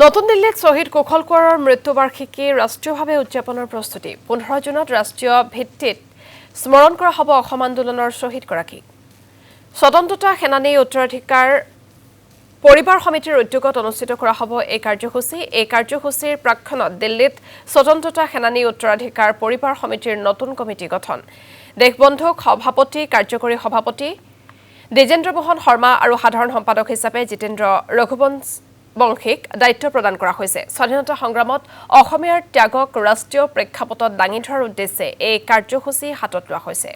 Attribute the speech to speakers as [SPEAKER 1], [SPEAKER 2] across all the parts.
[SPEAKER 1] নতুন দিল্লীত শ্বহীদ কুশল কোঁৱৰৰ মৃত্যুবাৰ্ষিকী ৰাষ্ট্ৰীয়ভাৱে উদযাপনৰ প্ৰস্তুতি 15 জুনত ৰাষ্ট্ৰীয় ভিত্তিত স্মৰণ কৰা হ'ব অসম আন্দোলনৰ শ্বহীদগৰাকীক স্বতন্ত্ৰতা সেনানী উত্তৰাধিকাৰ পৰিবাৰ সমিতিৰ উদ্যোগত অনুষ্ঠিত কৰা হ'ব এই কাৰ্যসূচীৰ প্ৰাক্ষণত দিল্লীত স্বতন্ত্ৰতা সেনানী উত্তৰাধিকাৰ পৰিবাৰ সমিতিৰ নতুন কমিটি গঠন দেশবন্ধুক সভাপতি কাৰ্যকৰী সভাপতি দ্বিজেন্দ্ৰ মোহন শৰ্মা আৰু সাধাৰণ সম্পাদক হিচাপে জিতেন্দ্ৰ ৰঘুবংশীক দায়িত্ব প্ৰদান কৰা হৈছে স্বাধীনতা সংগ্ৰামত অসমীয়াৰ ত্যাগক ৰাষ্ট্ৰীয় প্ৰেক্ষাপটত দাঙি ধৰাৰ উদ্দেশ্যে এই কাৰ্যসূচী হাতত লোৱা হৈছে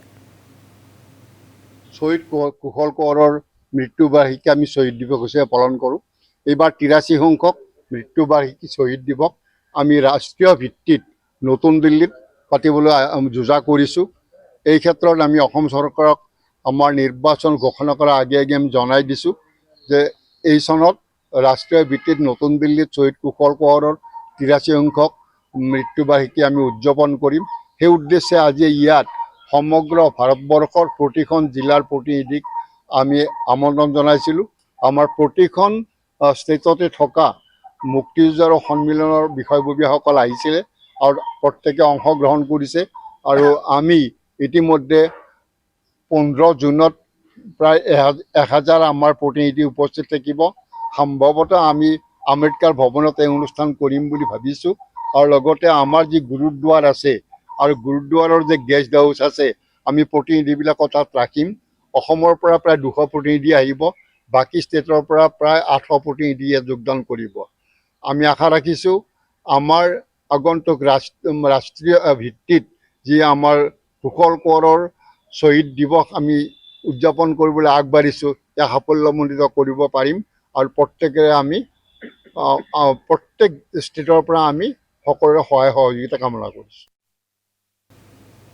[SPEAKER 2] শহীদ কুশল কোঁৱৰৰ মৃত্যুবাৰ্ষিকী আমি শহীদ দিৱস হিচাপে পালন কৰোঁ এইবাৰ 83 সংখ্যক মৃত্যুবাৰ্ষিকী শহীদ দিৱস আমি ৰাষ্ট্ৰীয় ভিত্তিত নতুন দিল্লীত পাতিবলৈ যোজা কৰিছোঁ এই ক্ষেত্ৰত আমি অসম চৰকাৰক আমাৰ নিৰ্বাচন ঘোষণা কৰাৰ আগে আমি জনাই দিছোঁ যে এই চনত ৰাষ্ট্ৰীয় ভিত্তিত নতুন দিল্লীত শহীদ কুশল কোঁৱৰৰ 83 সংখ্যক মৃত্যুবাৰ্ষিকী আমি উদযাপন কৰিম সেই উদ্দেশ্যে আজি ইয়াত সমগ্ৰ ভাৰতবৰ্ষৰ প্ৰতিখন জিলাৰ প্ৰতিনিধিক আমি আমন্ত্ৰণ জনাইছিলোঁ আমাৰ প্ৰতিখন ষ্টেটতে থকা মুক্তিযুঁজাৰু সন্মিলনৰ বিষয়ববীয়াসকল আহিছিলে আৰু প্ৰত্যেকে অংশগ্ৰহণ কৰিছে আৰু আমি ইতিমধ্যে 15 জুনত প্ৰায় 1000 আমাৰ প্ৰতিনিধি উপস্থিত থাকিব সম্ভৱতঃ আমি আম্বেদকাৰ ভৱনত এই অনুষ্ঠান কৰিম বুলি ভাবিছোঁ আৰু লগতে আমাৰ যি গুৰুদ্বাৰ আছে আৰু গুৰুদ্বাৰৰ যে গেষ্ট হাউচ আছে আমি প্ৰতিনিধিবিলাকক তাত ৰাখিম অসমৰ পৰা প্ৰায় 200 প্ৰতিনিধি আহিব বাকী ষ্টেটৰ পৰা প্ৰায় 800 প্ৰতিনিধিয়ে যোগদান কৰিব আমি আশা ৰাখিছোঁ আমাৰ আগন্তুক ৰাষ্ট্ৰীয় ভিত্তিত যি আমাৰ কুশল কোঁৱৰৰ শহীদ দিৱস আমি উদযাপন কৰিবলৈ আগবাঢ়িছোঁ ইয়াক সাফল্যমণ্ডিত কৰিব পাৰিম আৰু প্ৰত্যেকেৰে আমি প্ৰত্যেক ষ্টেটৰ পৰা আমি সকলোৰে সহায় সহযোগিতা কামনা কৰিছোঁ